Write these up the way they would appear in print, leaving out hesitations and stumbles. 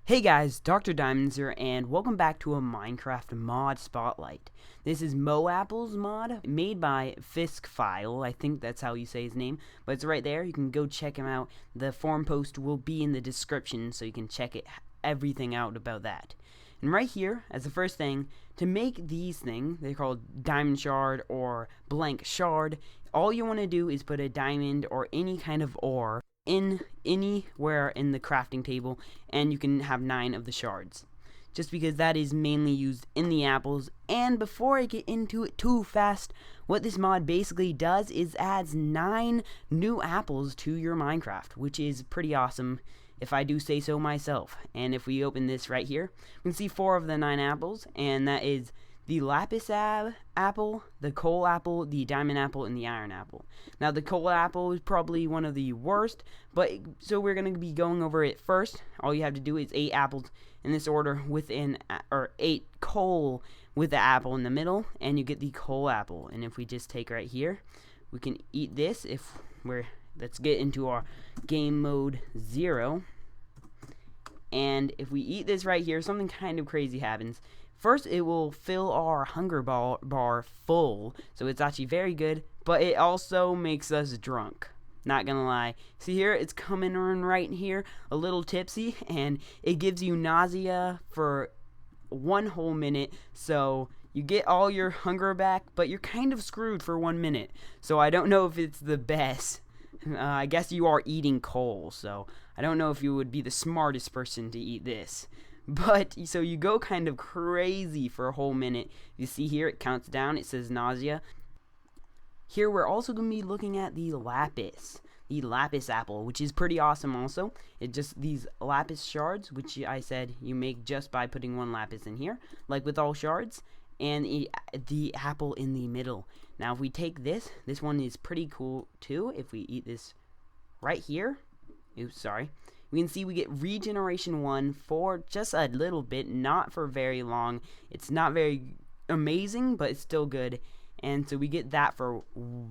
Hey guys, DrDimonds here, and welcome back to a Minecraft mod spotlight. This is MoApple's mod, made by Fiskfile. I think that's how you say his name, but it's right there. You can go check him out. The forum post will be in the description, so you can check everything out about that. And right here, as the first thing, to make these things, they're called diamond shard or blank shard, all you want to do is put a diamond or any kind of ore in anywhere in the crafting table, and you can have 9 of the shards, just because that is mainly used in the apples. And before I get into it too fast, what this mod basically does is adds 9 new apples to your Minecraft, which is pretty awesome if I do say so myself. And if we open this right here, we can see 4 of the 9 apples, and that is the lapis apple, the coal apple, the diamond apple, and the iron apple. Now the coal apple is probably one of the worst, but so we're going to be going over it first. All you have to do is 8 apples in this order or 8 coal with the apple in the middle, and you get the coal apple. And if we just take right here, we can eat this. Let's get into our game mode 0. And if we eat this right here, something kind of crazy happens. First, it will fill our hunger bar full, so it's actually very good, but it also makes us drunk. Not gonna lie. See here, it's coming in right here, a little tipsy, and it gives you nausea for 1 whole minute, so you get all your hunger back, but you're kind of screwed for 1 minute. So I don't know if it's the best. I guess you are eating coal, so I don't know if you would be the smartest person to eat this. But, so you go kind of crazy for a whole minute. You see here, it counts down, it says nausea. Here, we're also going to be looking at the lapis apple, which is pretty awesome also. It's just these lapis shards, which I said you make just by putting 1 lapis in here, like with all shards, and the apple in the middle. Now, if we take this one is pretty cool too. If we eat this right here, oops, sorry. We can see we get regeneration 1 for just a little bit, not for very long. It's not very amazing, but it's still good. And so we get that for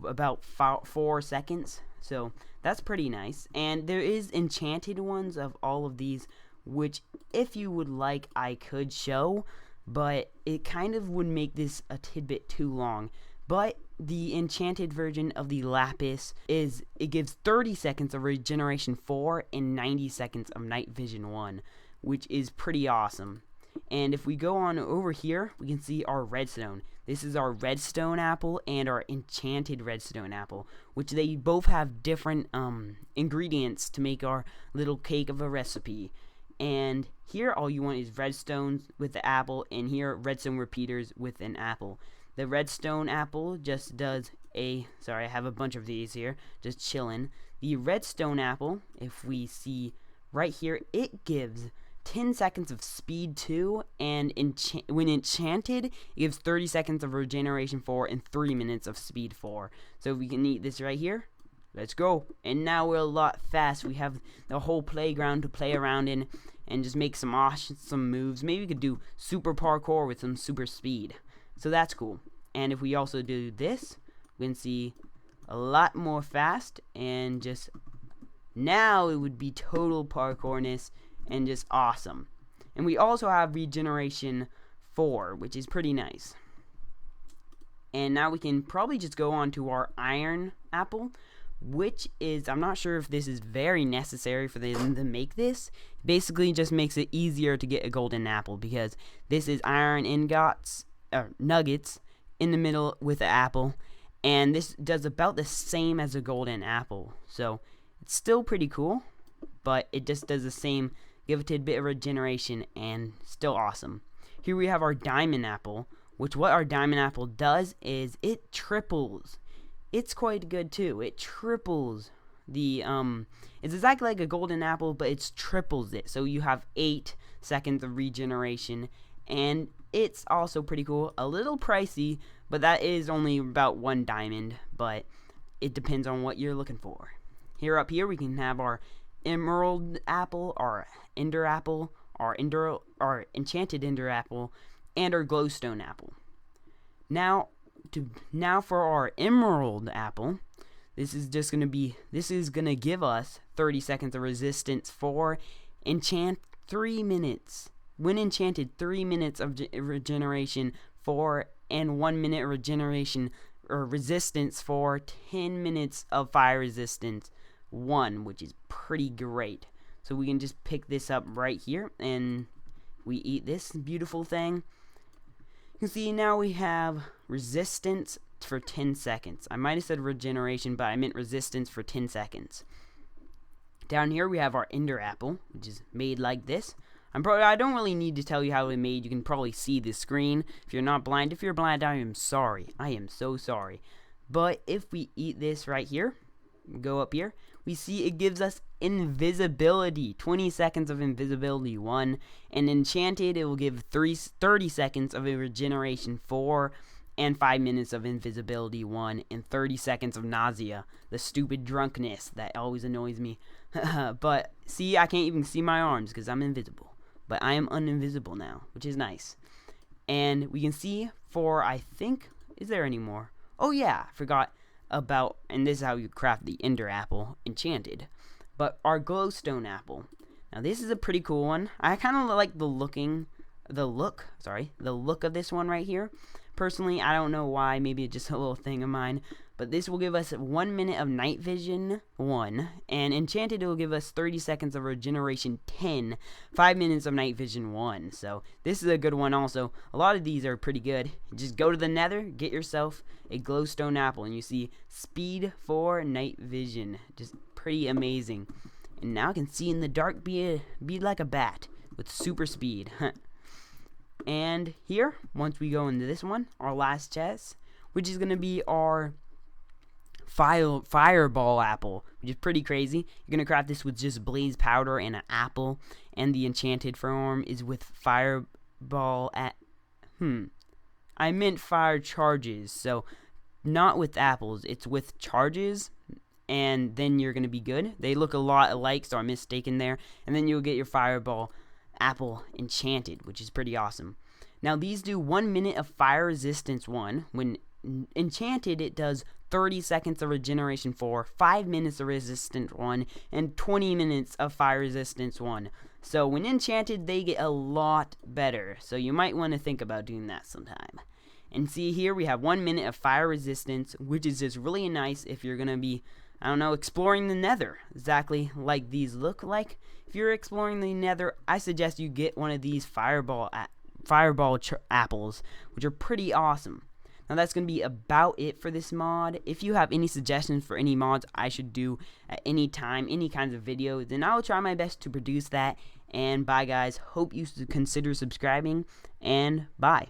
about 4 seconds. So that's pretty nice. And there is enchanted ones of all of these, which if you would like, I could show, but it kind of would make this a tidbit too long. But the enchanted version of the lapis it gives 30 seconds of regeneration 4 and 90 seconds of night vision 1, which is pretty awesome. And if we go on over here, we can see our redstone. This is our redstone apple and our enchanted redstone apple, which they both have different ingredients to make our little cake of a recipe. And here all you want is redstones with the apple, and here redstone repeaters with an apple. The redstone apple just does sorry, I have a bunch of these here, just chilling. The redstone apple, if we see right here, it gives 10 seconds of speed 2, and when enchanted, it gives 30 seconds of regeneration 4 and 3 minutes of speed 4. So we can eat this right here. Let's go. And now we're a lot fast. We have the whole playground to play around in and just make some moves. Maybe we could do super parkour with some super speed. So that's cool. And if we also do this, we can see a lot more fast, and just now it would be total parkourness and just awesome. And we also have regeneration 4, which is pretty nice. And now we can probably just go on to our iron apple, which is, I'm not sure if this is very necessary for them to make this. Basically just makes it easier to get a golden apple, because this is iron nuggets in the middle with the apple, and this does about the same as a golden apple. So it's still pretty cool, but it just does the same, give a tidbit of regeneration, and still awesome. Here we have our diamond apple, which what our diamond apple does is it triples. It's quite good too. It triples the it's exactly like a golden apple, but it's triples it. So you have 8 seconds of regeneration, and it's also pretty cool. A little pricey, but that is only about 1 diamond, but it depends on what you're looking for. Here up here we can have our emerald apple, our ender apple, our enchanted ender apple, and our glowstone apple. Now for our emerald apple, this is gonna give us 30 seconds of resistance 4, 3 minutes. When enchanted, 3 minutes of regeneration for, and 1 minute regeneration or resistance for 10 minutes of fire resistance 1, which is pretty great. So we can just pick this up right here, and we eat this beautiful thing. You can see now we have resistance for 10 seconds. I might have said regeneration, but I meant resistance for 10 seconds. Down here we have our Ender Apple, which is made like this. I don't really need to tell you how it's made. You can probably see the screen. If you're not blind, if you're blind, I am sorry. I am so sorry. But if we eat this right here, go up here, we see it gives us invisibility. 20 seconds of invisibility 1. And enchanted, it will give 30 seconds of a regeneration 4. And 5 minutes of invisibility 1. And 30 seconds of nausea. The stupid drunkenness that always annoys me. But see, I can't even see my arms because I'm invisible. But I am uninvisible now, which is nice. And we can see for, I think, is there any more? Oh yeah, I forgot about, and this is how you craft the Ender Apple enchanted. But our Glowstone Apple. Now this is a pretty cool one. I kind of like the look of this one right here. Personally, I don't know why, maybe it's just a little thing of mine. But this will give us 1 minute of night vision 1. And enchanted, it will give us 30 seconds of regeneration 10. 5 minutes of night vision 1. So this is a good one also. A lot of these are pretty good. Just go to the nether, get yourself a glowstone apple. And you see speed 4 night vision. Just pretty amazing. And now I can see in the dark, be like a bat with super speed. And here, once we go into this one, our last chest, which is going to be our fireball apple, which is pretty crazy. You're going to craft this with just blaze powder and an apple, and the enchanted form is with fireball I meant fire charges, so not with apples, it's with charges, and then you're going to be good. They look a lot alike, so I'm mistaken there, and then you'll get your fireball apple enchanted, which is pretty awesome. Now these do 1 minute of fire resistance 1. When enchanted, it does 30 seconds of regeneration 4, 5 minutes of resistance 1, and 20 minutes of fire resistance 1. So when enchanted, they get a lot better. So you might want to think about doing that sometime. And see here, we have 1 minute of fire resistance, which is just really nice if you're going to be, I don't know, exploring the nether. Exactly like these look like. If you're exploring the nether, I suggest you get one of these fireball apples, which are pretty awesome. Now that's going to be about it for this mod. If you have any suggestions for any mods I should do at any time, any kinds of videos, then I will try my best to produce that. And bye guys, hope you consider subscribing, and bye.